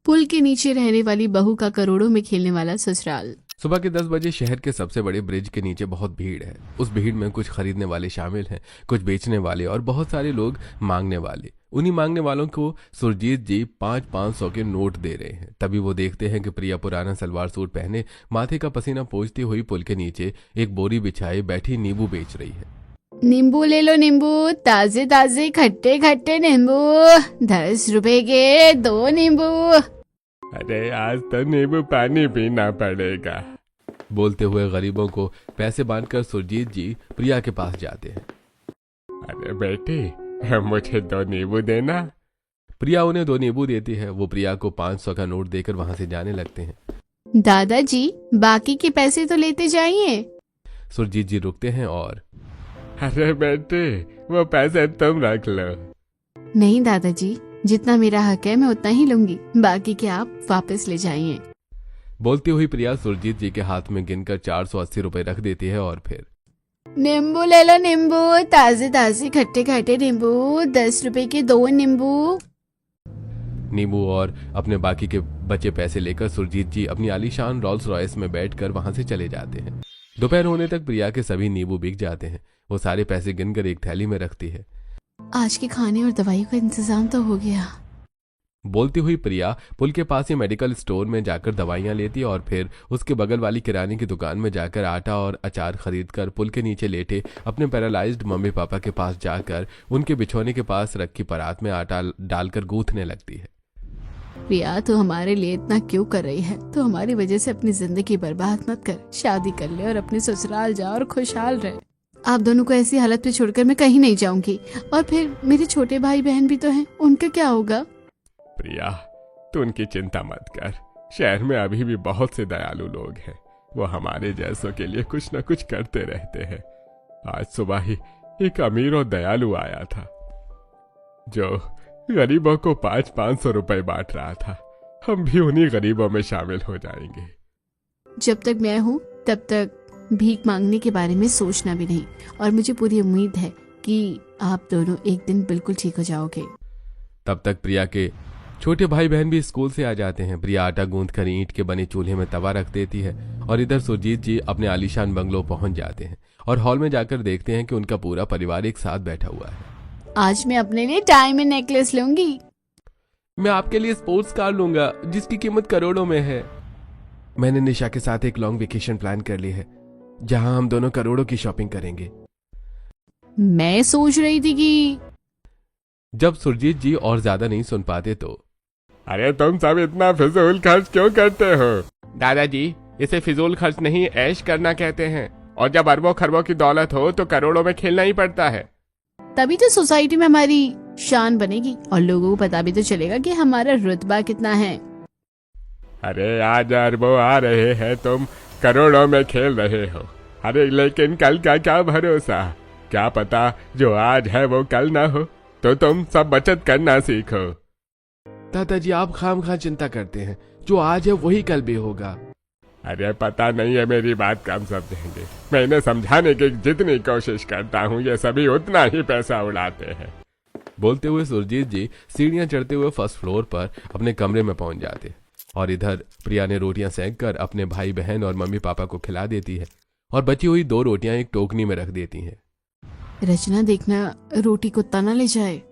पुल के नीचे रहने वाली बहू का करोड़ों में खेलने वाला ससुराल। सुबह के 10 बजे शहर के सबसे बड़े ब्रिज के नीचे बहुत भीड़ है। उस भीड़ में कुछ खरीदने वाले शामिल हैं, कुछ बेचने वाले और बहुत सारे लोग मांगने वाले। उन्हीं मांगने वालों को सुरजीत जी 500 के नोट दे रहे हैं। तभी वो देखते हैं कि प्रिया पुराना सलवार सूट पहने, माथे का पसीना पोंछती हुई पुल के नीचे एक बोरी बिछाए बैठी नींबू बेच रही है। नींबू ले लो नींबू, ताजे ताजे खट्टे खट्टे नींबू, 10 रुपए के 2 नींबू। अरे आज तो नींबू पानी पीना पड़ेगा। बोलते हुए गरीबों को पैसे बांटकर सुरजीत जी प्रिया के पास जाते हैं। अरे बेटी, मुझे 2 नींबू देना। प्रिया उन्हें 2 नींबू देती है। वो प्रिया को 500 का नोट देकर वहां से जाने लगते हैं। दादाजी, बाकी के पैसे तो लेते जाइए। सुरजीत जी रुकते हैं और अरे बेटे, वो पैसे तुम रख लो। नहीं दादाजी, जितना मेरा हक है मैं उतना ही लूंगी, बाकी के आप वापस ले जाइए। बोलती हुई प्रिया सुरजीत जी के हाथ में गिनकर 480 रुपए रख देती है और फिर नींबू ले लो नींबू, ताजे ताजे खट्टे खट्टे नींबू, 10 रुपए के 2 नींबू। नींबू और अपने बाकी के बचे पैसे लेकर सुरजीत जी अपनी आलीशान रोल्स रॉयस में बैठकर वहां से चले जाते हैं। दोपहर होने तक प्रिया के सभी नींबू बिक जाते हैं। वो सारे पैसे गिनकर एक थैली में रखती है। आज के खाने और दवाई का इंतजाम तो हो गया। बोलती हुई प्रिया पुल के पास ही मेडिकल स्टोर में जाकर दवाइयां लेती है और फिर उसके बगल वाली किराने की दुकान में जाकर आटा और अचार खरीदकर पुल के नीचे लेटे अपने पैरालाइज्ड मम्मी पापा के पास जाकर उनके बिछौने के पास रखी परात में आटा डालकर गूंथने लगती है। प्रिया, तो हमारे लिए इतना क्यों कर रही है? तो हमारी वजह से अपनी जिंदगी बर्बाद मत कर, शादी कर ले और अपने ससुराल जा और खुशहाल रहे। आप दोनों को ऐसी हालत में छोड़कर मैं कहीं नहीं जाऊंगी। और फिर मेरे छोटे भाई बहन भी तो हैं, उनका क्या होगा? प्रिया, तू उनकी चिंता मत कर। शहर में अभी भी बहुत से दयालु लोग हैं। वो हमारे जैसों के लिए कुछ न कुछ करते रहते हैं। आज सुबह ही एक अमीर और दयालु आया था जो गरीबों को 500 रुपए बांट रहा था। हम भी उन्हीं गरीबों में शामिल हो जाएंगे। जब तक मैं हूँ तब तक भीख मांगने के बारे में सोचना भी नहीं, और मुझे पूरी उम्मीद है कि आप दोनों एक दिन बिल्कुल ठीक हो जाओगे। तब तक प्रिया के छोटे भाई बहन भी स्कूल से आ जाते हैं। प्रिया आटा गूंथकर ईंट के बने चूल्हे में तवा रख देती है और इधर सुरजीत जी अपने आलीशान बंगलो पहुंच जाते हैं और हॉल में जाकर देखते हैं कि उनका पूरा परिवार एक साथ बैठा हुआ है। आज मैं अपने लिए डायमंड नेकलेस लूंगी। मैं आपके लिए स्पोर्ट्स कार लूंगा जिसकी कीमत करोड़ों में है। मैंने निशा के साथ एक लॉन्ग वेकेशन प्लान कर ली है जहां हम दोनों करोड़ों की शॉपिंग करेंगे। मैं सोच रही थी कि जब सुरजीत जी और ज्यादा नहीं सुन पाते तो अरे तुम सब इतना फिजूल खर्च क्यों करते हो? दादाजी, इसे फिजूल खर्च नहीं ऐश करना कहते हैं। और जब अरबों खरबों की दौलत हो तो करोड़ों में खेलना ही पड़ता है। तभी तो सोसाइटी में हमारी शान बनेगी और लोगों को पता भी तो चलेगा कि हमारा रुतबा कितना है। अरे आज अरबों आ रहे हैं, तुम करोड़ों में खेल रहे हो। अरे लेकिन कल का क्या भरोसा? क्या पता जो आज है वो कल ना हो। तो तुम सब बचत करना सीखो। दादाजी, आप खामखा चिंता करते हैं। जो आज है वही कल भी होगा। अरे पता नहीं है मेरी बात कम समझेंगे। मैं इन्हें समझाने की जितनी कोशिश करता हूँ ये सभी उतना ही पैसा उड़ाते हैं। बोलते हुए सुरजीत जी सीढ़ियां चढ़ते हुए फर्स्ट फ्लोर पर अपने कमरे में पहुंच जाते हैं और इधर प्रिया ने रोटियां सेंक कर अपने भाई बहन और मम्मी पापा को खिला देती है और बची हुई 2 रोटियां एक टोकनी में रख देती हैं। रचना, देखना रोटी को तना ले जाए।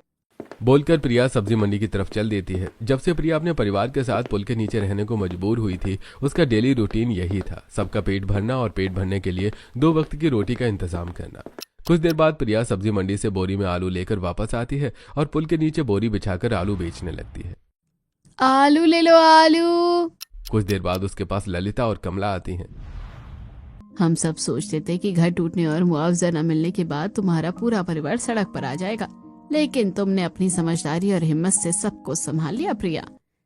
बोलकर प्रिया सब्जी मंडी की तरफ चल देती है। जब से प्रिया अपने परिवार के साथ पुल के नीचे रहने को मजबूर हुई थी उसका डेली रूटीन यही था, सबका पेट भरना और पेट भरने के लिए 2 वक्त की रोटी का इंतजाम करना। कुछ देर बाद प्रिया सब्जी मंडी से बोरी में आलू लेकर वापस आती है और पुल के नीचे बोरी बिछाकर आलू बेचने लगती है। आलू ले लो आलू। कुछ देर बाद उसके पास ललिता और कमला आती हैं। हम सब सोचते थे कि घर टूटने और मुआवजा न मिलने के बाद तुम्हारा पूरा परिवार सड़क पर आ जाएगा, लेकिन तुमने अपनी समझदारी और हिम्मत से सबको संभाल लिया। प्रिया,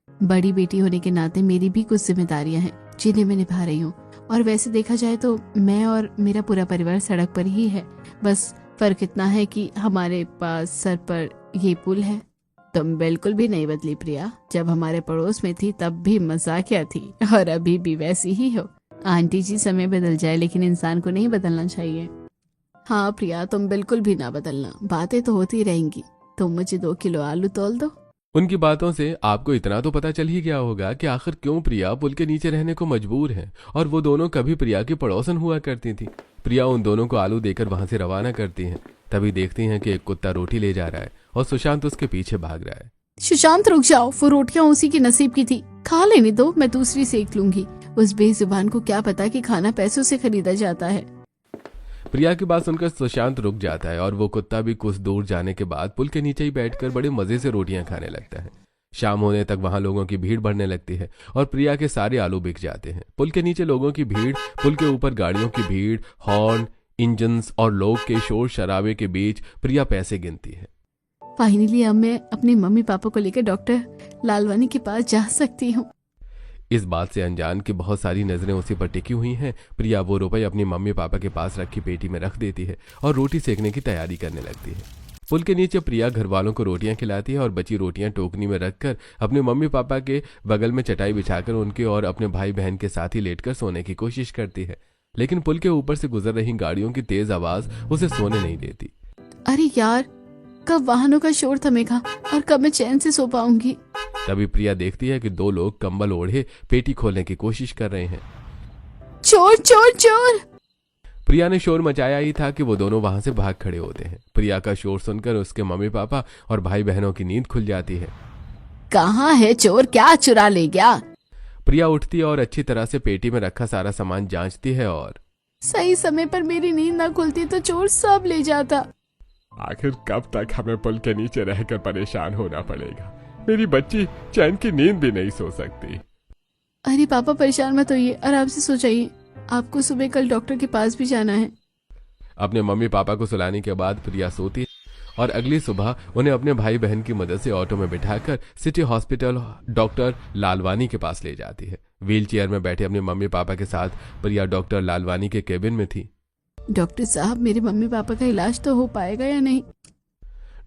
बड़ी बेटी होने के नाते मेरी भी कुछ जिम्मेदारियां हैं जिन्हें मैं निभा रही हूँ, और वैसे देखा जाए तो मैं और मेरा पूरा परिवार सड़क पर ही है। बस फर्क इतना है कि हमारे पास सर पर ये पुल है। तुम बिल्कुल भी नहीं बदली प्रिया। जब हमारे पड़ोस में थी तब भी मजाकिया थी और अभी भी वैसी ही हो। आंटी जी, समय बदल जाए लेकिन इंसान को नहीं बदलना चाहिए। हाँ प्रिया, तुम बिल्कुल भी ना बदलना। बातें तो होती रहेंगी। तुम मुझे 2 किलो आलू तोल दो। उनकी बातों से आपको इतना तो पता चल ही गया होगा कि आखिर क्यों प्रिया पुल के नीचे रहने को मजबूर है। और वो दोनों कभी प्रिया की पड़ोसन हुआ करती थी। प्रिया उन दोनों को आलू देकर वहां से रवाना करती हैं। तभी देखती हैं कि एक कुत्ता रोटी ले जा रहा है और सुशांत उसके पीछे भाग रहा है। सुशांत रुक जाओ, वो रोटियां उसी की नसीब की थी, खा लेने दो, मैं दूसरी सेक लूंगी। उस बेजुबान को क्या पता कि खाना पैसों से खरीदा जाता है। प्रिया की बात सुनकर सुशांत रुक जाता है और वो कुत्ता भी कुछ दूर जाने के बाद पुल के नीचे ही बैठकर बड़े मजे से रोटियां खाने लगता है। शाम होने तक वहां लोगों की भीड़ बढ़ने लगती है और प्रिया के सारे आलू बिक जाते हैं। पुल के नीचे लोगों की भीड़, पुल के ऊपर गाड़ियों की भीड़, हॉर्न, इंजन्स और लोग के शोर शराबे के बीच प्रिया पैसे गिनती है। फाइनली अब मैं अपने मम्मी पापा को लेकर डॉक्टर लालवानी के पास जा सकती हूँ। इस बात से अनजान की बहुत सारी नजरें उसी पर टिकी हुई हैं। प्रिया वो रुपए अपनी मम्मी पापा के पास रखी पेटी में रख देती है और रोटी सेकने की तैयारी करने लगती है। पुल के नीचे प्रिया घर वालों को रोटियां खिलाती है और बची रोटियां टोकनी में रखकर अपने मम्मी पापा के बगल में चटाई बिछाकर उनके और अपने भाई बहन के साथ ही लेटकर सोने की कोशिश करती है। लेकिन पुल के ऊपर से गुजर रही गाड़ियों की तेज आवाज उसे सोने नहीं देती। अरे यार, कब वाहनों का शोर थमेगा और कब मैं चैन से सो पाऊंगी। तभी प्रिया देखती है कि दो लोग कंबल ओढ़े पेटी खोलने की कोशिश कर रहे हैं। चोर चोर चोर! प्रिया ने शोर मचाया ही था कि वो दोनों वहां से भाग खड़े होते हैं। प्रिया का शोर सुनकर उसके मम्मी पापा और भाई बहनों की नींद खुल जाती है। कहाँ है चोर, क्या चुरा ले गया? प्रिया उठती है और अच्छी तरह से पेटी में रखा सारा सामान जांचती है और सही समय पर मेरी नींद ना खुलती तो चोर सब ले जाता। आखिर कब तक हमें पुल के नीचे रहकर परेशान होना पड़ेगा? मेरी बच्ची चैन की नींद भी नहीं सो सकती। अरे पापा परेशान मत होइए, आराम से सो जाइए, आपको सुबह कल डॉक्टर के पास भी जाना है। अपने मम्मी पापा को सुलाने के बाद प्रिया सोती है और अगली सुबह उन्हें अपने भाई बहन की मदद से ऑटो में बिठाकर सिटी हॉस्पिटल डॉक्टर लालवानी के पास ले जाती है। व्हील चेयर में बैठे अपने मम्मी पापा के साथ प्रिया डॉक्टर लालवानी के केबिन में थी। डॉक्टर साहब, मेरे मम्मी पापा का इलाज तो हो पाएगा या नहीं?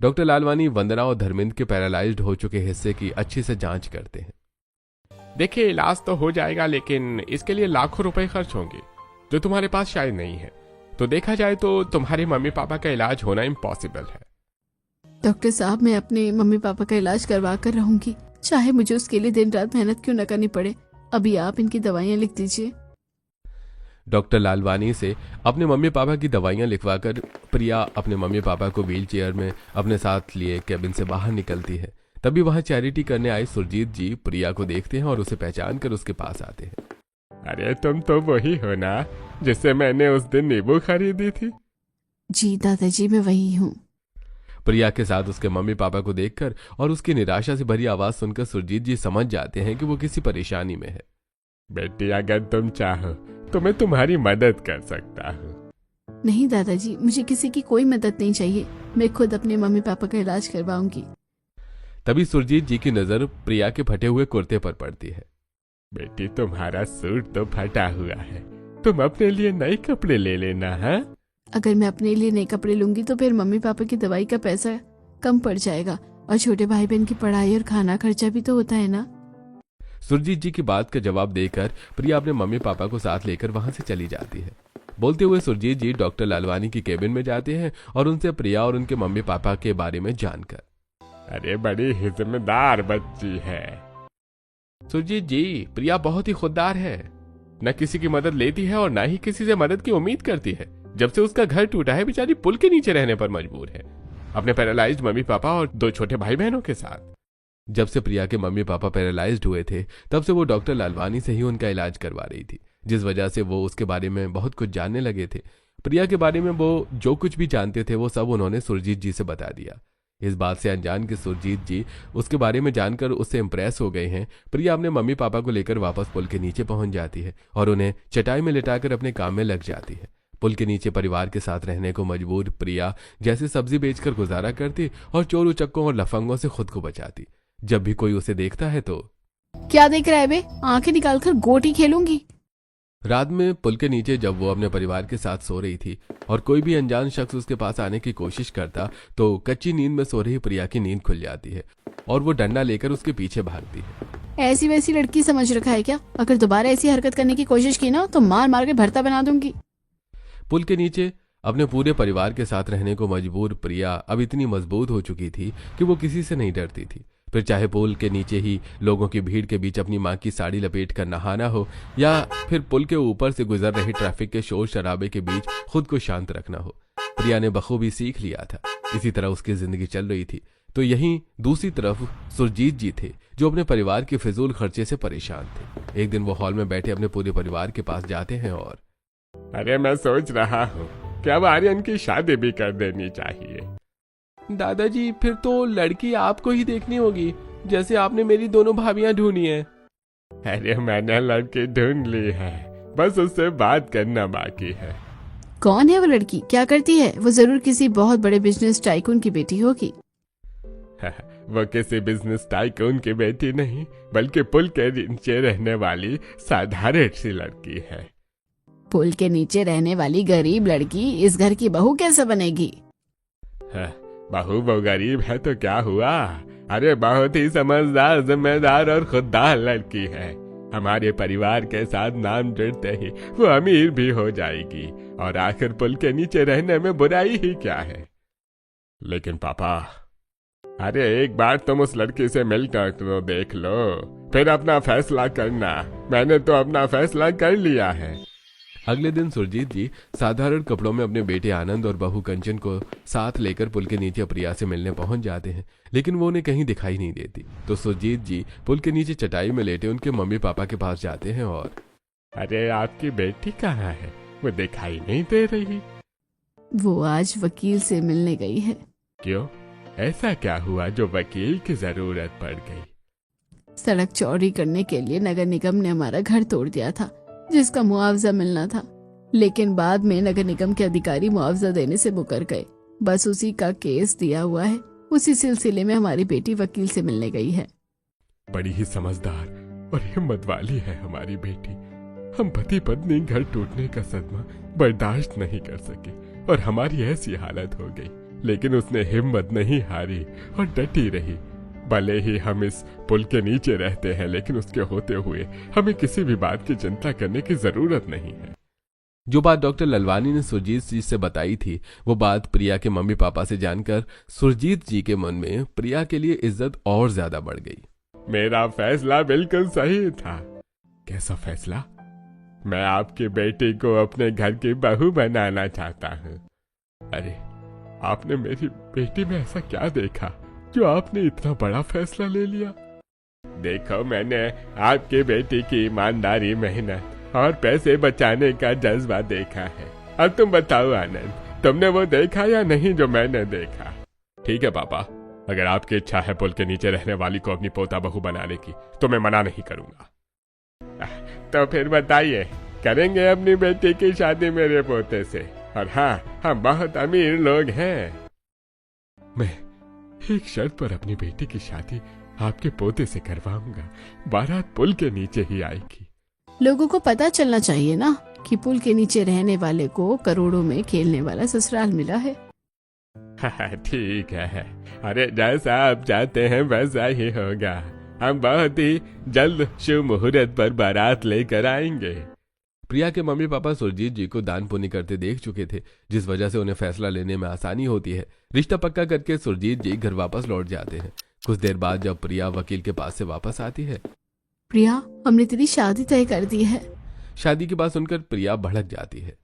डॉक्टर लालवानी वंदना और धर्मेंद्र के पैरालाइज्ड हो चुके हिस्से की अच्छी से जांच करते हैं। देखिए, इलाज तो हो जाएगा, लेकिन इसके लिए लाखों रुपए खर्च होंगे जो तुम्हारे पास शायद नहीं है। तो देखा जाए तो तुम्हारे मम्मी पापा का इलाज होना इम्पॉसिबल है। डॉक्टर साहब, मैं अपने मम्मी पापा का इलाज करवा कर रहूंगी, चाहे मुझे उसके लिए दिन रात मेहनत क्यों न करनी पड़े। अभी आप इनकी दवाइयाँ लिख दीजिए। डॉक्टर लालवानी से अपने मम्मी पापा की दवाइयां लिखवाकर प्रिया अपने मम्मी पापा को व्हील चेयर में अपने साथ लिए केबिन से बाहर निकलती है। तभी वहां चैरिटी करने आए सुरजीत जी प्रिया को देखते हैं और उसे पहचान कर उसके पास आते हैं। अरे तुम तो वही हो ना जिससे मैंने उस दिन नींबू खरीदी थी? जी दादाजी, मैं वही हूँ। प्रिया के साथ उसके मम्मी पापा को देखकर और उसकी निराशा से भरी आवाज सुनकर सुरजीत जी समझ जाते हैं कि वो किसी परेशानी में है। बेटी, अगर तुम चाहो तो मैं तुम्हारी मदद कर सकता हूँ। नहीं दादाजी, मुझे किसी की कोई मदद नहीं चाहिए, मैं खुद अपने मम्मी पापा का इलाज करवाऊंगी। तभी सुरजीत जी की नजर प्रिया के फटे हुए कुर्ते पर पड़ती है। बेटी, तुम्हारा सूट तो फटा हुआ है, तुम अपने लिए नए कपड़े ले लेना है। अगर मैं अपने लिए नए कपड़े लूंगी तो फिर मम्मी पापा की दवाई का पैसा कम पड़ जाएगा और छोटे भाई बहन की पढ़ाई और खाना खर्चा भी तो होता है ना। सुरजीत जी की बात का जवाब देकर प्रिया अपने मम्मी पापा को साथ लेकर वहां से चली जाती है। बोलते हुए सुरजीत जी डॉक्टर लालवानी की केबिन में जाते हैं और उनसे प्रिया और उनके मम्मी पापा के बारे में जानकर। अरे बड़ी हिम्मतदार बच्ची है। सुरजीत जी, प्रिया बहुत ही खुददार है, न किसी की मदद लेती है और न ही किसी से मदद की उम्मीद करती है। जब से उसका घर टूटा है बेचारी पुल के नीचे रहने पर मजबूर है, अपने पैरालाइज्ड मम्मी पापा और 2 छोटे भाई बहनों के साथ। जब से प्रिया के मम्मी पापा पैरालाइज्ड हुए थे तब से वो डॉक्टर लालवानी से ही उनका इलाज करवा रही थी, जिस वजह से वो उसके बारे में बहुत कुछ जानने लगे थे। प्रिया के बारे में वो जो कुछ भी जानते थे वो सब उन्होंने सुरजीत जी से बता दिया। इस बात से अनजान के सुरजीत जी उसके बारे में जानकर उससे इम्प्रेस हो गए हैं। प्रिया अपने मम्मी पापा को लेकर वापस पुल के नीचे पहुंच जाती है और उन्हें चटाई में लिटाकर अपने काम में लग जाती है। पुल के नीचे परिवार के साथ रहने को मजबूर प्रिया जैसे सब्जी बेचकर गुजारा करती और चोर उचक्कों और लफंगों से खुद को बचाती। जब भी कोई उसे देखता है तो क्या देख रहा है बे, आंखें निकालकर गोटी खेलूंगी। रात में पुल के नीचे जब वो अपने परिवार के साथ सो रही थी और कोई भी अनजान शख्स उसके पास आने की कोशिश करता तो कच्ची नींद में सो रही प्रिया की नींद खुल जाती है और वो डंडा लेकर उसके पीछे भागती है। ऐसी वैसी लड़की समझ रखा है क्या? अगर दोबारा ऐसी हरकत करने की कोशिश की ना तो मार मार के भरता बना दूंगी। पुल के नीचे अपने पूरे परिवार के साथ रहने को मजबूर प्रिया अब इतनी मजबूत हो चुकी थी कि वो किसी से नहीं डरती थी। फिर चाहे पुल के नीचे ही लोगों की भीड़ के बीच अपनी माँ की साड़ी लपेट कर नहाना हो, या फिर पुल के ऊपर से गुजर रही ट्रैफिक के शोर शराबे के बीच खुद को शांत रखना हो, प्रिया ने बखूबी सीख लिया था। इसी तरह उसकी जिंदगी चल रही थी। तो यहीं दूसरी तरफ सुरजीत जी थे, जो अपने परिवार के फिजूल खर्चे से परेशान थे। एक दिन वो हॉल में बैठे अपने पूरे परिवार के पास जाते हैं और अरे मैं सोच रहा हूँ कि अब आर्यन की शादी भी कर देनी चाहिए। दादाजी, फिर तो लड़की आपको ही देखनी होगी, जैसे आपने मेरी दोनों भाभियां ढूंढी हैं। अरे मैंने लड़की ढूंढ ली है, बस उससे बात करना बाकी है। कौन है वो लड़की, क्या करती है? वो जरूर किसी बहुत बड़े बिजनेस टाइकून की बेटी होगी। वो किसी बिजनेस टाइकून की बेटी नहीं, बल्कि पुल के नीचे रहने वाली साधारण सी लड़की है। पुल के नीचे रहने वाली गरीब लड़की इस घर की बहू कैसे बनेगी? बहू वो गरीब है तो क्या हुआ? अरे बहुत ही समझदार, जिम्मेदार और खुददार लड़की है। हमारे परिवार के साथ नाम जुड़ते ही वो अमीर भी हो जाएगी, और आखिर पुल के नीचे रहने में बुराई ही क्या है? लेकिन पापा, अरे एक बार तुम उस लड़की से मिलकर तो देख लो, फिर अपना फैसला करना। मैंने तो अपना फैसला कर लिया है। अगले दिन सुरजीत जी साधारण कपड़ों में अपने बेटे आनंद और बहू कंचन को साथ लेकर पुल के नीचे प्रिया से मिलने पहुंच जाते हैं, लेकिन वो उन्हें कहीं दिखाई नहीं देती। तो सुरजीत जी पुल के नीचे चटाई में लेटे उनके मम्मी पापा के पास जाते हैं और अरे आपकी बेटी कहाँ है? वो दिखाई नहीं दे रही। वो आज वकील से मिलने गई है। क्यों? ऐसा क्या हुआ जो वकील की जरूरत पड़ गई? सड़क चौड़ी करने के लिए नगर निगम ने हमारा घर तोड़ दिया था, जिसका मुआवजा मिलना था, लेकिन बाद में नगर निगम के अधिकारी मुआवजा देने से मुकर गए। बस उसी का केस दिया हुआ है। उसी सिलसिले में हमारी बेटी वकील से मिलने गई है। बड़ी ही समझदार और हिम्मत वाली है हमारी बेटी। हम पति पत्नी घर टूटने का सदमा बर्दाश्त नहीं कर सके और हमारी ऐसी हालत हो गई, लेकिन उसने हिम्मत नहीं हारी और डटी रही। भले ही हम इस पुल के नीचे रहते हैं, लेकिन उसके होते हुए हमें किसी भी बात की चिंता करने की जरूरत नहीं है। जो बात डॉक्टर ललवानी ने सुरजीत जी से बताई थी, वो बात प्रिया के मम्मी पापा से जानकर सुरजीत जी के मन में प्रिया के लिए इज्जत और ज्यादा बढ़ गई। मेरा फैसला बिल्कुल सही था। कैसा फैसला? मैं आपकी बेटी को अपने घर की बहू बनाना चाहता हूँ। अरे आपने मेरी बेटी में ऐसा क्या देखा जो आपने इतना बड़ा फैसला ले लिया? देखो, मैंने आपकी बेटी की ईमानदारी, मेहनत और पैसे बचाने का जज्बा देखा है। अब तुम बताओ आनंद, तुमने वो देखा या नहीं जो मैंने देखा? ठीक है पापा, अगर आपकी इच्छा है पुल के नीचे रहने वाली को अपनी पोता बहू बनाने की, तो मैं मना नहीं करूंगा। तो फिर बताइए, करेंगे अपनी बेटी की शादी मेरे पोते से? और हाँ, हम बहुत अमीर लोग हैं। मैं एक शर्त पर अपनी बेटी की शादी आपके पोते से करवाऊंगा। बारात पुल के नीचे ही आएगी। लोगों को पता चलना चाहिए ना कि पुल के नीचे रहने वाले को करोड़ों में खेलने वाला ससुराल मिला है। ठीक है, अरे जैसा आप चाहते हैं वैसा ही होगा। हम बहुत ही जल्द शुभ मुहूर्त पर बारात लेकर आएंगे। प्रिया के मम्मी पापा सुरजीत जी को दान पुण्य करते देख चुके थे, जिस वजह से उन्हें फैसला लेने में आसानी होती है। रिश्ता पक्का करके सुरजीत जी घर वापस लौट जाते हैं। कुछ देर बाद जब प्रिया वकील के पास से वापस आती है, प्रिया, हमने तेरी शादी तय कर दी है। शादी की बात सुनकर प्रिया भड़क जाती है।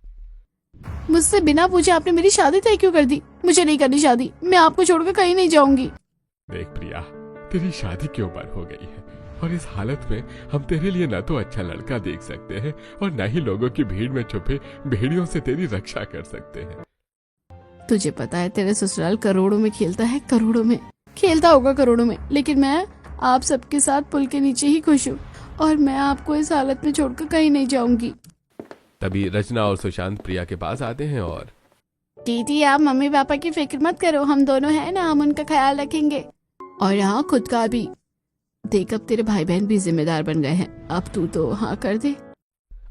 मुझसे बिना पूछे आपने मेरी शादी तय क्यों कर दी? मुझे नहीं करनी शादी, मैं आपको छोड़कर कहीं नहीं जाऊंगी। देख प्रिया, तेरी शादी क्यों पर हो गई है, और इस हालत में हम तेरे लिए न तो अच्छा लड़का देख सकते हैं और न ही लोगों की भीड़ में छुपे भेड़ियों से तेरी रक्षा कर सकते हैं। तुझे पता है तेरे ससुराल करोड़ों में खेलता है, करोड़ों में खेलता होगा, करोड़ों में, लेकिन मैं आप सबके साथ पुल के नीचे ही खुश हूँ और मैं आपको इस हालत में छोड़कर कहीं नहीं जाऊंगी। तभी रचना और सुशांत प्रिया के पास आते हैं और दीदी, आप मम्मी पापा की फिक्र मत करो, हम दोनों हैं ना, हम उनका ख्याल रखेंगे और यहाँ खुद का भी। देख, अब तेरे भाई बहन भी जिम्मेदार बन गए हैं, अब तू तो हाँ कर दे।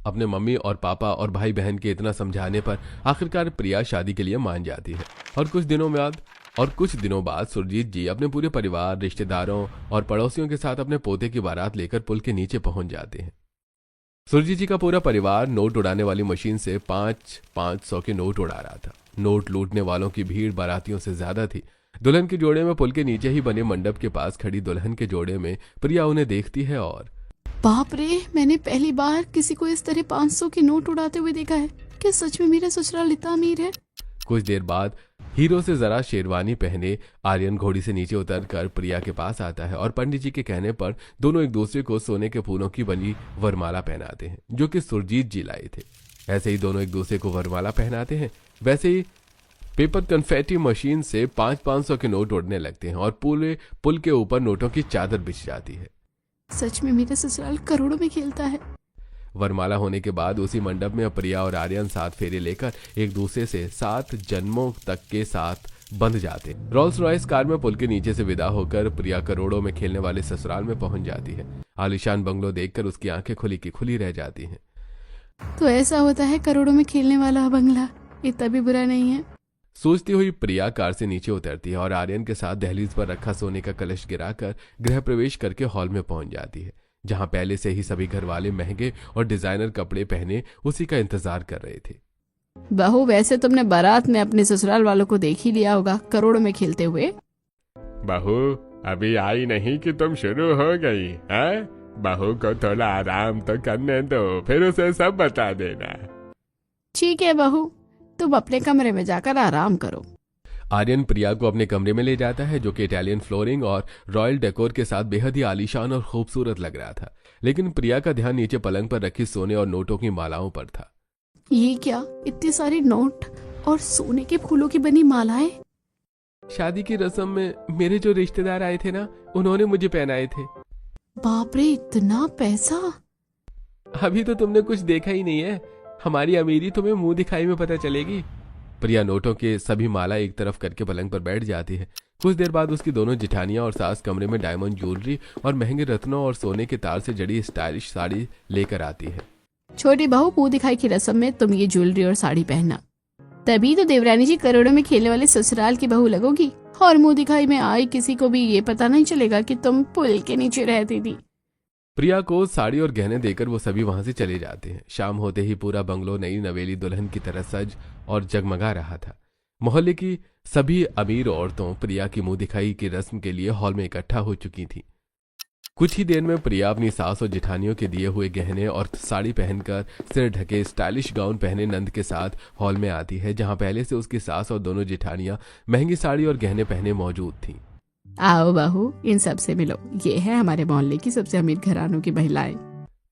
अपने मम्मी और पापा और भाई बहन के इतना समझाने पर आखिरकार प्रिया शादी के लिए मान जाती है। और कुछ दिनों बाद सुरजीत जी अपने पूरे परिवार, रिश्तेदारों और पड़ोसियों के साथ अपने पोते की बारात लेकर पुल के नीचे पहुंच जाते हैं। सुरजीत जी का पूरा परिवार नोट उड़ाने वाली मशीन से 500 के नोट उड़ा रहा था। नोट लूटने वालों की भीड़ बारातियों से ज्यादा थी। दुल्हन के जोड़े में पुल के नीचे ही बने मंडप के पास खड़ी दुल्हन के जोड़े में प्रिया उन्हें देखती है और बाप रे, मैंने पहली बार किसी को इस तरह 500 के नोट उड़ाते हुए देखा है। क्या सच में मेरा ससुराल इतना अमीर है? कुछ देर बाद हीरो से जरा शेरवानी पहने आर्यन घोड़ी से नीचे उतरकर प्रिया के पास आता है और पंडित जी के कहने पर दोनों एक दूसरे को सोने के फूलों की बनी वरमाला पहनाते हैं, जो कि सुरजीत जी लाए थे। ऐसे ही दोनों एक दूसरे को वरमाला पहनाते हैं, वैसे ही पेपर कन्फेटी मशीन से 500 के नोट उड़ने लगते हैं और पूरे पुल के ऊपर नोटों की चादर बिछ जाती है। सच में मेरा ससुराल करोड़ों में खेलता है। वरमाला होने के बाद उसी मंडप में प्रिया और आर्यन 7 फेरे लेकर एक दूसरे से 7 जन्मों तक के साथ बंध जाते। रोल्स रॉयस कार में पुल के नीचे से विदा होकर प्रिया करोड़ों में खेलने वाले ससुराल में पहुंच जाती है। आलीशान बंगलो देखकर उसकी आंखें खुली की खुली रह जाती हैं। तो ऐसा होता है करोड़ों में खेलने वाला बंगला इतना भी बुरा नहीं है। सोचती हुई प्रिया कार से नीचे उतरती है और आर्यन के साथ दहलीज पर रखा सोने का कलश गिराकर गृह प्रवेश करके हॉल में पहुंच जाती है, जहां पहले से ही सभी घर वाले महंगे और डिजाइनर कपड़े पहने उसी का इंतजार कर रहे थे। बहू, वैसे तुमने बारात में अपने ससुराल वालों को देख ही लिया होगा करोड़ों में खेलते हुए। बहू अभी आई नहीं कि तुम शुरू हो गई है? बहू को थोड़ा आराम तो करने दो, फिर उसे सब बता देना। ठीक है बहू, तुम अपने कमरे में जाकर आराम करो। आर्यन प्रिया को अपने कमरे में ले जाता है, जो कि इटालियन फ्लोरिंग और रॉयल डेकोर के साथ बेहद ही आलीशान और खूबसूरत लग रहा था। लेकिन प्रिया का ध्यान नीचे पलंग पर रखी सोने और नोटों की मालाओं पर था। ये क्या, इतने सारे नोट और सोने के फूलों की बनी मालाएं? शादी की रस्म में मेरे जो रिश्तेदार आए थे ना, उन्होंने मुझे पहनाए थे। बाप रे, इतना पैसा! अभी तो तुमने कुछ देखा ही नहीं है, हमारी अमीरी तुम्हें मुंह दिखाई में पता चलेगी। प्रिया नोटों के सभी माला एक तरफ करके पलंग पर बैठ जाती है। कुछ देर बाद उसकी दोनों जिठानियां और सास कमरे में डायमंड ज्वेलरी और महंगे रत्नों और सोने के तार से जड़ी स्टाइलिश साड़ी लेकर आती है। छोटी बहू, मुंह दिखाई की रस्म में तुम ये ज्वेलरी और साड़ी पहनना, तभी तो देवरानी जी करोड़ों में खेलने वाले ससुराल की बहू लगोगी। और मुंह दिखाई में आई किसी को भी ये पता नहीं चलेगा कि तुम पुल के नीचे रहती थी। प्रिया को साड़ी और गहने देकर वो सभी वहां से चले जाते हैं। शाम होते ही पूरा बंगलो नई नवेली दुल्हन की तरह सज और जगमगा रहा था। मोहल्ले की सभी अमीर औरतों प्रिया की मुंह दिखाई की रस्म के लिए हॉल में इकट्ठा हो चुकी थी। कुछ ही देर में प्रिया अपनी सास और जिठानियों के दिए हुए गहने और साड़ी पहनकर सिर ढके स्टाइलिश गाउन पहने नंद के साथ हॉल में आती है, जहां पहले से उसकी सास और दोनों जिठानियां महंगी साड़ी और गहने पहने मौजूद थीं। आओ बहू, इन सब से मिलो, ये है हमारे मोहल्ले की सबसे अमीर घरानों की महिलाएं।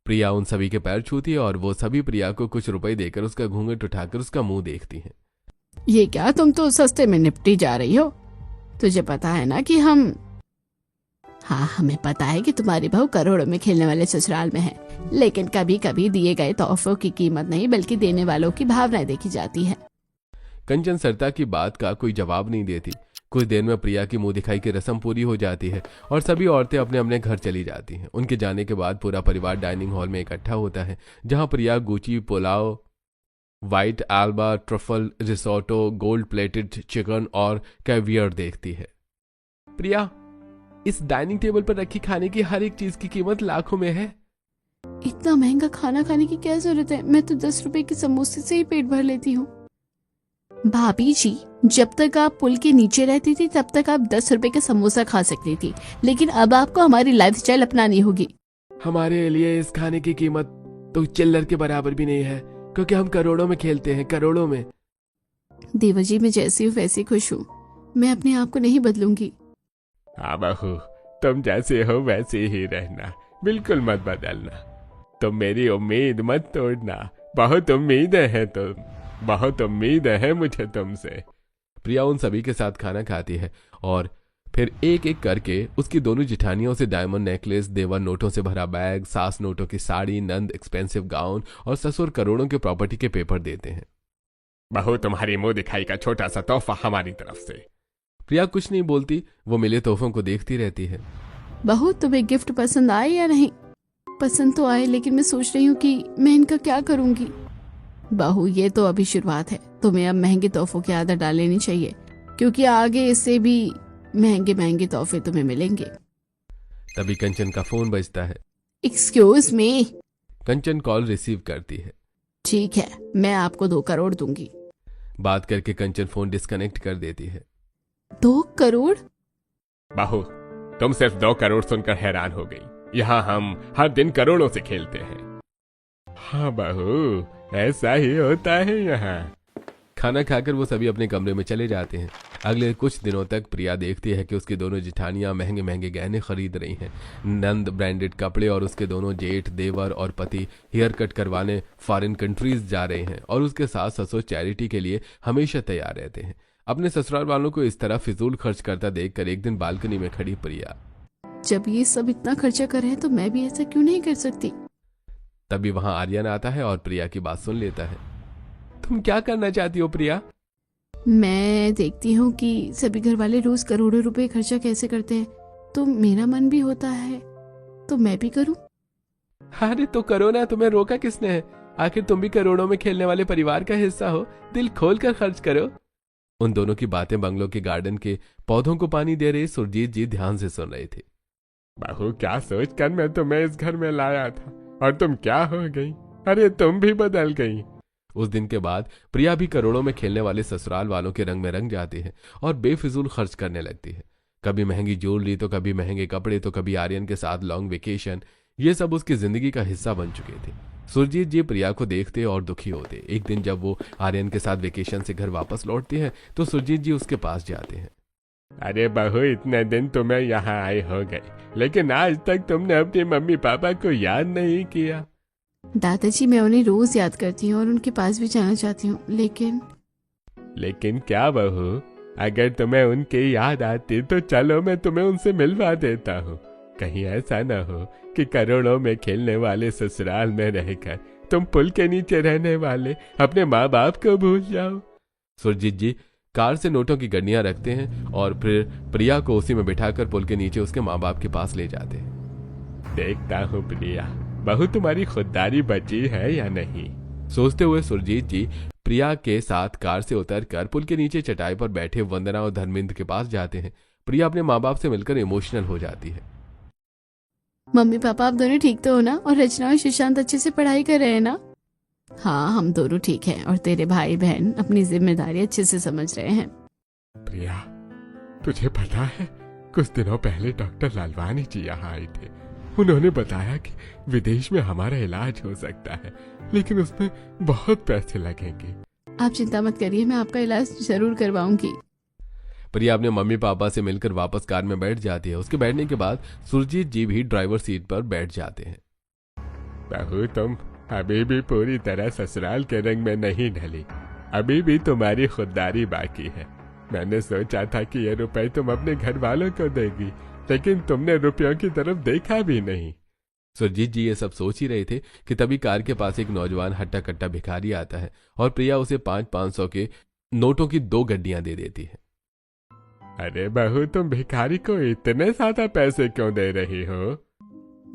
प्रिया उन सभी के पैर छूती है और वो सभी प्रिया को कुछ रुपए देकर उसका घूंघट उठाकर उसका मुंह देखती हैं। ये क्या, तुम तो सस्ते में निपटी जा रही हो। तुझे पता है ना कि हाँ, हमें पता है कि तुम्हारी बहू करोड़ों में खेलने वाले ससुराल में है, लेकिन कभी कभी दिए गए तोहफों की कीमत नहीं बल्कि देने वालों की भावनाएं देखी जाती है। कंचन सरता की बात का कोई जवाब नहीं देती। कुछ देर में प्रिया की मुंह दिखाई की रस्म पूरी हो जाती है और सभी औरतें अपने अपने घर चली जाती हैं। उनके जाने के बाद पूरा परिवार डाइनिंग हॉल में इकट्ठा होता है, जहां Priya Gucci pulao, white Alba, truffle risotto, gold plated chicken और कैवियर देखती है। प्रिया, इस डाइनिंग टेबल पर रखी खाने की हर एक चीज की कीमत लाखों में है। इतना महंगा खाना खाने की क्या जरूरत है? मैं तो 10 रुपए के समोसे से ही पेट भर लेती हूँ। भाभी जी, जब तक आप पुल के नीचे रहती थी तब तक आप 10 रुपए का समोसा खा सकती थी, लेकिन अब आपको हमारी लाइफस्टाइल अपनानी होगी। हमारे लिए इस खाने की कीमत तो चिल्लर के बराबर भी नहीं है, क्योंकि हम करोड़ों में खेलते हैं, करोड़ों में। देवर जी, मैं जैसी हूँ वैसी खुश हूँ, मैं अपने आप को नहीं बदलूंगी। हाँ बहू, तुम जैसे हो वैसे ही रहना, बिल्कुल मत बदलना। तुम मेरी उम्मीद मत तोड़ना, बहुत उम्मीदें हैं बहुत उम्मीद है मुझे तुमसे। प्रिया उन सभी के साथ खाना खाती है और फिर एक एक करके उसकी दोनों जिठानियों से डायमंड नेकलेस, देवर नोटों से भरा बैग, सास नोटों की साड़ी, नंद एक्सपेंसिव गाउन और ससुर करोड़ों के प्रॉपर्टी के पेपर देते हैं। बहू, तुम्हारी मुंह दिखाई का छोटा सा तोहफा हमारी तरफ से। प्रिया कुछ नहीं बोलती, वो मिले तोहफों को देखती रहती है। बहू, तुम्हें गिफ्ट पसंद आए या नहीं? पसंद तो आए, लेकिन मैं सोच रही हूँ कि मैं इनका क्या करूंगी। बहू, ये तो अभी शुरुआत है, तुम्हें अब महंगे तोहफों की आदत डाल लेनी चाहिए, क्योंकि आगे इससे भी महंगे महंगे तोहफे तुम्हें मिलेंगे। तभी कंचन का फोन बजता है। Excuse me. Kanchan call receive करती है। ठीक है, मैं आपको 2 करोड़ दूंगी। बात करके कंचन फोन डिस्कनेक्ट कर देती है। 2 करोड़? बहू, तुम सिर्फ 2 करोड़ सुनकर हैरान हो गई। यहाँ हम हर दिन करोड़ों से खेलते हैं। हाँ बहू, ऐसा ही होता है यहाँ। खाना खाकर वो सभी अपने कमरे में चले जाते हैं। अगले कुछ दिनों तक प्रिया देखती है कि उसकी दोनों जिठानियां महंगे महंगे गहने खरीद रही हैं, नंद ब्रांडेड कपड़े, और उसके दोनों जेठ, देवर और पति हेयर कट करवाने फॉरेन कंट्रीज जा रहे हैं, और उसके सास ससुर चैरिटी के लिए हमेशा तैयार रहते हैं। अपने ससुराल वालों को इस तरह फिजूल खर्च करता देखकर एक दिन बालकनी में खड़ी प्रिया, जब ये सब इतना खर्चा कर रहे हैं तो मैं भी ऐसा क्यों नहीं कर सकती? तभी वहां आर्यन आता है और प्रिया की बात सुन लेता है। तुम क्या करना चाहती हो प्रिया? मैं देखती हूँ कि सभी घर वाले रोज करोड़ों रुपए खर्चा कैसे करते हैं, तो मेरा मन भी होता है, तो मैं भी करूँ। अरे तो करो ना, तुम्हें रोका किसने है? आखिर तुम भी करोड़ों में खेलने वाले परिवार का हिस्सा हो, दिल खोल कर खर्च करो। उन दोनों की बातें बंगलों के गार्डन के पौधों को पानी दे रहे सुरजीत जी ध्यान से सुन रहे थे। बहू, क्या सोच कर मैं तुम्हें इस घर में लाया था, और तुम क्या हो गई? अरे तुम भी बदल गई। उस दिन के बाद प्रिया भी करोड़ों में खेलने वाले ससुराल वालों के रंग में रंग जाती है और बेफिजूल खर्च करने लगती है। कभी महंगी ज्वेलरी, तो कभी महंगे कपड़े, तो कभी आर्यन के साथ लॉन्ग वेकेशन। ये सब उसकी जिंदगी का हिस्सा बन चुके थे। सुरजीत जी प्रिया को देखते और दुखी होते। एक दिन जब वो आर्यन के साथ वेकेशन से घर वापस लौटती है तो सुरजीत जी उसके पास जाते हैं। अरे बहू, इतने दिन तुम्हें यहाँ आए हो गए, लेकिन आज तक तुमने अपने मम्मी पापा को याद नहीं किया। दादाजी, मैं उन्हें रोज याद करती हूँ और उनके पास भी जाना चाहती हूँ, लेकिन क्या बहू? अगर तुम्हें उनकी याद आती तो चलो मैं तुम्हें उनसे मिलवा देता हूँ। कहीं ऐसा न हो कि करोड़ों में खेलने वाले ससुराल में रहकर तुम पुल के नीचे रहने वाले अपने माँ बाप को भूल जाओ। सुरजीत जी कार से नोटों की गड्डियां रखते हैं और फिर प्रिया को उसी में बिठाकर पुल के नीचे उसके माँ बाप के पास ले जाते हैं। देखता हूँ प्रिया, बहू तुम्हारी खुददारी बची है या नहीं। सोचते हुए सुरजीत जी प्रिया के साथ कार से उतरकर पुल के नीचे चटाई पर बैठे वंदना और धर्मेंद्र के पास जाते हैं। प्रिया अपने माँ बाप से मिलकर इमोशनल हो जाती है। मम्मी पापा, आप दोनों ठीक तो हो ना? और रचना और सुशांत अच्छे से पढ़ाई कर रहे हैं ना? हाँ, हम दोनों ठीक हैं, और तेरे भाई बहन अपनी जिम्मेदारी अच्छे से समझ रहे हैं। प्रिया, तुझे पता है, कुछ दिनों पहले डॉक्टर लालवानी जी यहाँ आए थे। उन्होंने बताया कि विदेश में हमारा इलाज हो सकता है, लेकिन उसमें बहुत पैसे लगेंगे। आप चिंता मत करिए, मैं आपका इलाज जरूर करवाऊंगी। प्रिया अपने मम्मी पापा से मिलकर वापस कार में बैठ जाती है। उसके बैठने के बाद सुरजीत जी भी ड्राइवर सीट पर बैठ जाते हैं। बहू, तुम अभी भी पूरी तरह ससुराल के रंग में नहीं ढली, अभी भी तुम्हारी खुददारी बाकी है। मैंने सोचा था कि ये रुपए तुम अपने घर वालों को देगी, लेकिन तुमने रुपयों की तरफ देखा भी नहीं। सुरजीत जी ये सब सोच ही रहे थे कि तभी कार के पास एक नौजवान हट्टा कट्टा भिखारी आता है और प्रिया उसे 500 के नोटों की 2 गड्डियां दे देती है। अरे बहू, तुम भिखारी को इतने ज्यादा पैसे क्यों दे रही हो?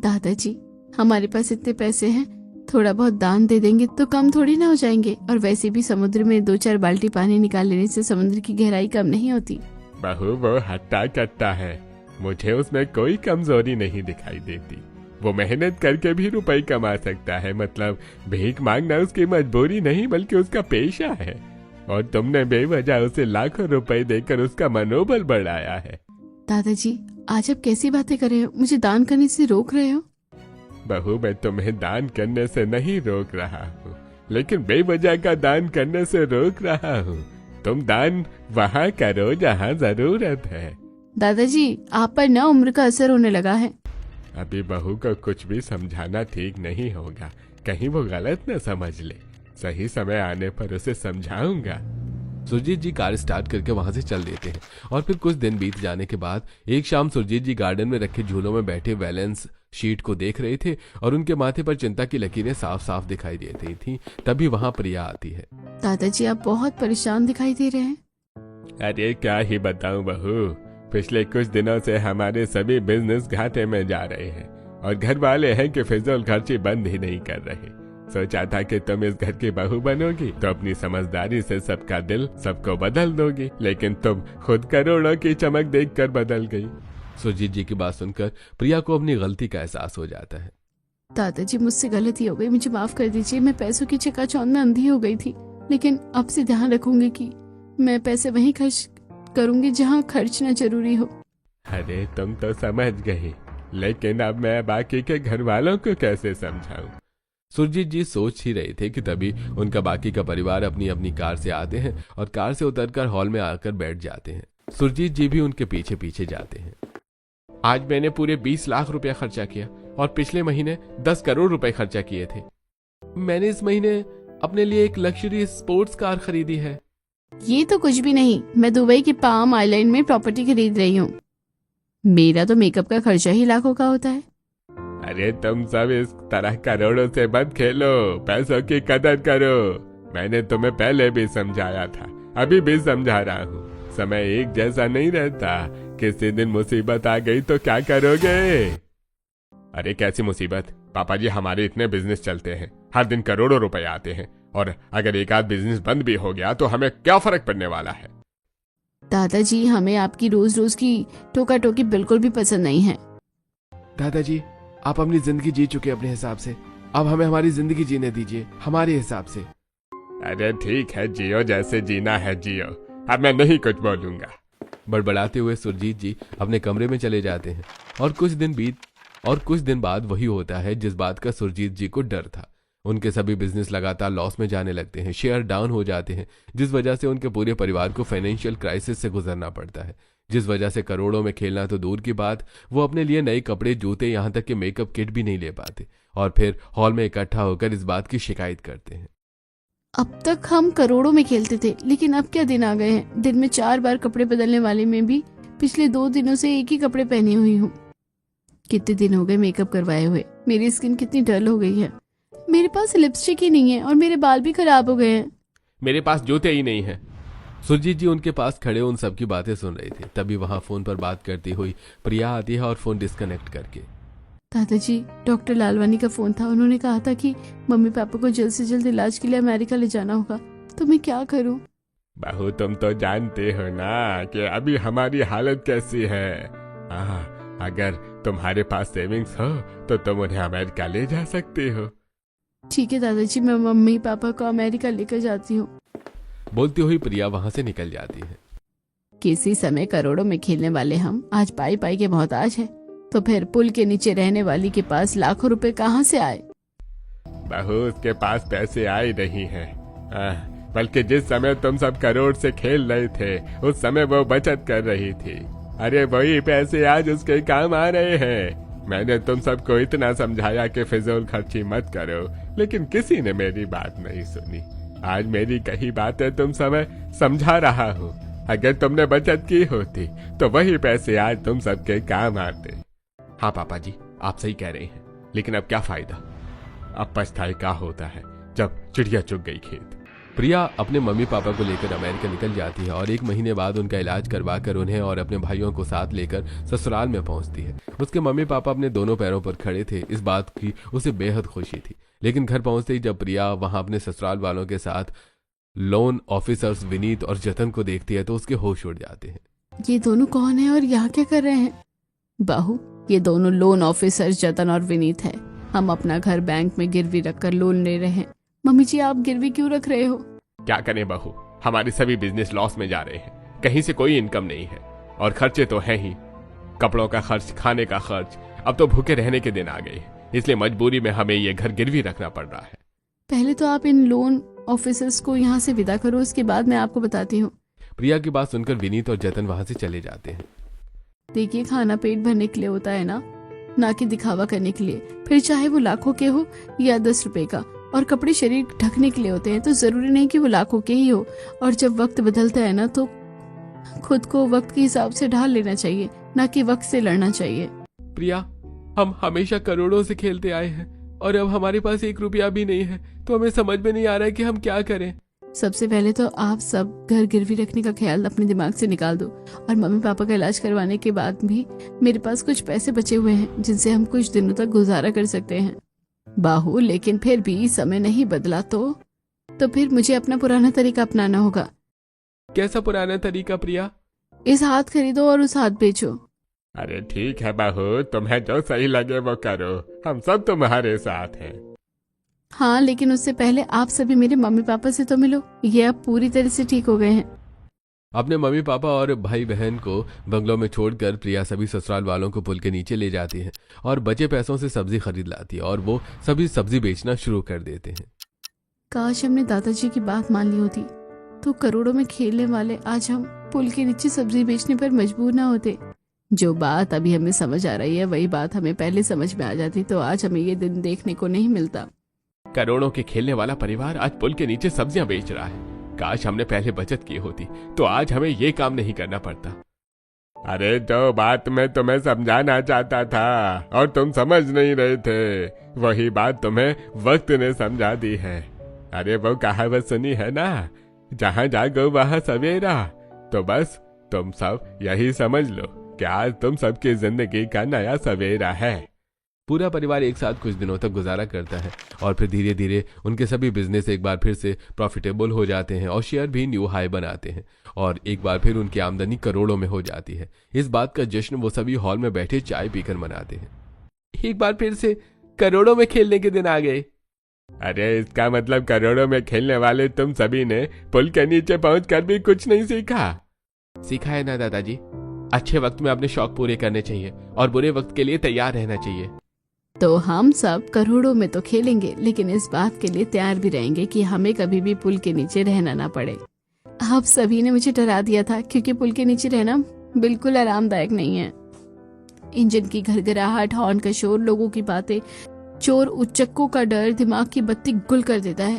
दादाजी, हमारे पास इतने पैसे हैं, थोड़ा बहुत दान दे देंगे तो कम थोड़ी ना हो जाएंगे, और वैसे भी समुद्र में 2-4 बाल्टी पानी निकाल लेने से समुद्र की गहराई कम नहीं होती। बहू, वो हट्टा कट्टा है, मुझे उसमें कोई कमजोरी नहीं दिखाई देती। वो मेहनत करके भी रुपए कमा सकता है, मतलब भीख मांगना उसकी मजबूरी नहीं बल्कि उसका पेशा है, और तुमने बेवजह उसे लाखों रुपए देकर उसका मनोबल बढ़ाया है। दादाजी, आज आप कैसी बातें कर रहे हो? मुझे दान करने से रोक रहे हो? बहू, मैं तुम्हें दान करने से नहीं रोक रहा हूँ, लेकिन बेवजह का दान करने से रोक रहा हूँ। तुम दान वहाँ करो जहाँ जरूरत है। दादाजी, आप पर ना उम्र का असर होने लगा है। अभी बहू को कुछ भी समझाना ठीक नहीं होगा, कहीं वो गलत न समझ ले। सही समय आने पर उसे समझाऊंगा। सुरजीत जी कार स्टार्ट करके वहां से चल देते हैं और फिर कुछ दिन बीत जाने के बाद एक शाम सुरजीत जी गार्डन में रखे झूलों में बैठे बैलेंस शीट को देख रहे थे और उनके माथे पर चिंता की लकीरें साफ साफ दिखाई दे रही थी। तभी वहां प्रिया आती है। दादाजी, आप बहुत परेशान दिखाई दे रहे हैं। अरे क्या ही बताऊं बहू, पिछले कुछ दिनों से हमारे सभी बिजनेस घाटे में जा रहे हैं और घर वाले हैं कि फिजूल खर्ची बंद ही नहीं कर रहे। सोचा था कि तुम इस घर की बहू बनोगी तो अपनी समझदारी से सबका दिल सबको बदल दोगी, लेकिन तुम खुद करोड़ों की चमक देखकर बदल गई। सुरजीत जी की बात सुनकर प्रिया को अपनी गलती का एहसास हो जाता है। दादाजी, मुझसे गलती हो गई, मुझे माफ कर दीजिए। मैं पैसों की चकाचौंध में अंधी हो गई थी, लेकिन अब से ध्यान रखूंगी कि मैं पैसे वहीं खर्च करूंगी जहाँ खर्च न जरूरी हो। अरे तुम तो समझ गई, लेकिन अब मैं बाकी के घर वालों को कैसे समझाऊं? सुरजीत जी सोच ही रहे थे कि तभी उनका बाकी का परिवार अपनी अपनी कार से आते हैं और कार से उतरकर हॉल में आकर बैठ जाते हैं। सुरजीत जी भी उनके पीछे पीछे जाते हैं। आज मैंने पूरे 20 लाख रुपया खर्चा किया और पिछले महीने 10 करोड़ रुपए खर्चा किए थे। मैंने इस महीने अपने लिए एक लग्जरी स्पोर्ट्स कार खरीदी है। ये तो कुछ भी नहीं, मैं दुबई के पाम आइलैंड में प्रॉपर्टी खरीद रही हूँ। मेरा तो मेकअप का खर्चा ही लाखों का होता है। अरे तुम सब इस तरह करोड़ों से मत खेलो, पैसों की कदर करो। मैंने तुम्हें पहले भी समझाया था, अभी भी समझा रहा हूँ। समय एक जैसा नहीं रहता, किसी दिन मुसीबत आ गई तो क्या करोगे? अरे कैसी मुसीबत? पापा जी, हमारे इतने बिजनेस चलते हैं, हर दिन करोड़ों रुपए आते हैं, और अगर एक आध बिजनेस बंद भी हो गया तो हमें क्या फर्क पड़ने वाला है? दादाजी, हमें आपकी रोज रोज की टोका टोकी बिल्कुल भी पसंद नहीं है। दादाजी, आप अपनी जिंदगी जी चुके अपने हिसाब से, अब हमें हमारी जिंदगी जीने दीजिए हमारे हिसाब से। अरे ठीक है, जियो जैसे जीना है जियो, अब मैं नहीं कुछ बोलूंगा। बड़बड़ाते हुए सुरजीत जी अपने कमरे में चले जाते हैं और कुछ दिन बाद वही होता है जिस बात का सुरजीत जी को डर था। उनके सभी बिजनेस लगातार लॉस में जाने लगते हैं, शेयर डाउन हो जाते हैं, जिस वजह से उनके पूरे परिवार को फाइनेंशियल क्राइसिस से गुजरना पड़ता है, जिस वजह से करोड़ों में खेलना तो दूर की बात, वो अपने लिए नए कपड़े, जूते, यहाँ तक कि मेकअप किट भी नहीं ले पाते और फिर हॉल में इकट्ठा होकर इस बात की शिकायत करते हैं। अब तक हम करोड़ों में खेलते थे, लेकिन अब क्या दिन आ गए हैं। दिन में 4 बार कपड़े बदलने वाले में भी पिछले 2 दिनों से एक ही कपड़े पहनी हुई हूँ। कितने दिन हो गए मेकअप करवाए हुए, मेरी स्किन कितनी डल हो गई है। मेरे पास लिपस्टिक ही नहीं है और मेरे बाल भी खराब हो गए हैं। मेरे पास जूते ही नहीं है। सुरजीत जी उनके पास खड़े उन सबकी बातें सुन रहे थे। तभी वहां फोन पर बात करती हुई प्रिया आती है और फोन डिस्कनेक्ट करके। दादाजी, डॉक्टर लालवानी का फोन था। उन्होंने कहा था कि मम्मी पापा को जल्द से जल्द इलाज के लिए अमेरिका ले जाना होगा, तो मैं क्या करूं? बहू, तुम तो जानते हो ना कि अभी हमारी हालत कैसी है। अगर तुम्हारे पास सेविंग्स हो तो तुम उन्हें अमेरिका ले जा सकते हो। ठीक है दादाजी, मैं मम्मी पापा को अमेरिका लेकर जाती हूँ। बोलती हुई प्रिया वहां से निकल जाती है। किसी समय करोड़ों में खेलने वाले हम आज पाई पाई के मोहताज हैं, तो फिर पुल के नीचे रहने वाली के पास लाखों रुपए कहाँ से आए? बहू, उसके पास पैसे आए नहीं हैं, बल्कि जिस समय तुम सब करोड़ से खेल रहे थे उस समय वो बचत कर रही थी। अरे वही पैसे आज उसके काम आ रहे हैं। मैंने तुम सबको इतना समझाया कि फिजूल खर्ची मत करो, लेकिन किसी ने मेरी बात नहीं सुनी। आज मेरी कही बातें तुम समय समझा रहा हूँ। अगर तुमने बचत की होती तो वही पैसे आज तुम सबके काम आते। हाँ पापा जी, आप सही कह रहे हैं, लेकिन अब क्या फायदा? अब पछताए क्या होता है जब चिड़िया चुग गई खेत। प्रिया अपने मम्मी पापा को लेकर अमेरिका निकल जाती है और 1 महीने बाद उनका इलाज करवाकर उन्हें और अपने भाइयों को साथ लेकर ससुराल में पहुंचती है। उसके मम्मी पापा अपने दोनों पैरों पर खड़े थे, इस बात की उसे बेहद खुशी थी। लेकिन घर पहुंचते ही जब प्रिया वहां अपने ससुराल वालों के साथ लोन ऑफिसर्स विनीत और जतन को देखती है तो उसके होश उड़ जाते हैं। ये दोनों कौन है और यहाँ क्या कर रहे हैं? बहू, ये दोनों लोन ऑफिसर्स जतन और विनीत है। हम अपना घर बैंक में गिरवी रखकर लोन ले रहे हैं। मम्मी जी, आप गिरवी क्यों रख रहे हो? क्या करें बहू, हमारे सभी बिजनेस लॉस में जा रहे हैं, कहीं से कोई इनकम नहीं है और खर्चे तो हैं ही, कपड़ों का खर्च, खाने का खर्च। अब तो भूखे रहने के दिन आ गए, इसलिए मजबूरी में हमें ये घर गिरवी रखना पड़ रहा है। पहले तो आप इन लोन ऑफिसर्स को यहाँ से विदा करो, उसके बाद मैं आपको बताती हूँ। प्रिया की बात सुनकर विनीत और जतन वहां से चले जाते हैं। देखिए, खाना पेट भरने के लिए होता है ना कि दिखावा करने के लिए। फिर चाहे वो लाखों के हो या 10 रुपए का। और कपड़े शरीर ढकने के लिए होते हैं, तो जरूरी नहीं कि वो लाखों के ही हो। और जब वक्त बदलता है ना, तो खुद को वक्त के हिसाब से ढाल लेना चाहिए, ना कि वक्त से लड़ना चाहिए। प्रिया, हम हमेशा करोड़ों से खेलते आए हैं और अब हमारे पास 1 रुपया भी नहीं है, तो हमें समझ में नहीं आ रहा है कि हम क्या करें। सबसे पहले तो आप सब घर गिरवी रखने का ख्याल अपने दिमाग से निकाल दो। और मम्मी पापा का इलाज करवाने के बाद भी मेरे पास कुछ पैसे बचे हुए हैं, जिनसे हम कुछ दिनों तक गुजारा कर सकते हैं। बाहू, लेकिन फिर भी समय नहीं बदला तो फिर मुझे अपना पुराना तरीका अपनाना होगा। कैसा पुराना तरीका प्रिया? इस हाथ खरीदो और उस हाथ बेचो। अरे ठीक है बहू, तुम्हें जो सही लगे वो करो, हम सब तुम्हारे साथ हैं। हाँ, लेकिन उससे पहले आप सभी मेरे मम्मी पापा से तो मिलो। ये अब पूरी तरह से ठीक हो गए हैं। अपने मम्मी पापा और भाई बहन को बंगलों में छोड़कर प्रिया सभी ससुराल वालों को पुल के नीचे ले जाती है और बचे पैसों से सब्जी खरीद लाती है और वो सभी सब्जी बेचना शुरू कर देते हैं। काश हमने दादाजी की बात मान ली होती तो करोड़ों में खेलने वाले आज हम पुल के नीचे सब्जी बेचने पर मजबूर ना होते। जो बात अभी हमें समझ आ रही है वही बात हमें पहले समझ में आ जाती तो आज हमें ये दिन देखने को नहीं मिलता। करोड़ों के खेलने वाला परिवार आज पुल के नीचे सब्जियां बेच रहा है। काश हमने पहले बचत की होती तो आज हमें ये काम नहीं करना पड़ता। अरे जो बात मैं तुम्हें समझाना चाहता था और तुम समझ नहीं रहे थे, वही बात तुम्हें वक्त ने समझा दी है। अरे वो कहावत सुनी है ना, जहां जागो वहां सवेरा। तो बस तुम सब यही समझ लो कि आज तुम सबकी जिंदगी का नया सवेरा है। पूरा परिवार एक साथ कुछ दिनों तक गुजारा करता है और फिर धीरे धीरे उनके सभी बिजनेस एक बार फिर से प्रॉफिटेबल हो जाते हैं और शेयर भी न्यू हाई बनाते हैं और एक बार फिर उनकी आमदनी करोड़ों में हो जाती है। इस बात का जश्न वो सभी हॉल में बैठे चाय पीकर मनाते हैं। एक बार फिर से करोड़ों में खेलने के दिन आ गए। अरे इसका मतलब करोड़ों में खेलने वाले तुम सभी ने पुल के नीचे पहुंचकर भी कुछ नहीं सीखा। सीखा है ना दादाजी, अच्छे वक्त में अपने शौक पूरे करने चाहिए और बुरे वक्त के लिए तैयार रहना चाहिए। तो हम सब करोड़ों में तो खेलेंगे लेकिन इस बात के लिए तैयार भी रहेंगे कि हमें कभी भी पुल के नीचे रहना ना पड़े। आप सभी ने मुझे डरा दिया था क्योंकि पुल के नीचे रहना बिल्कुल आरामदायक नहीं है। इंजन की घरघराहट, हॉर्न का शोर, लोगों की बातें, चोर उच्चक्कों का डर दिमाग की बत्ती गुल कर देता है।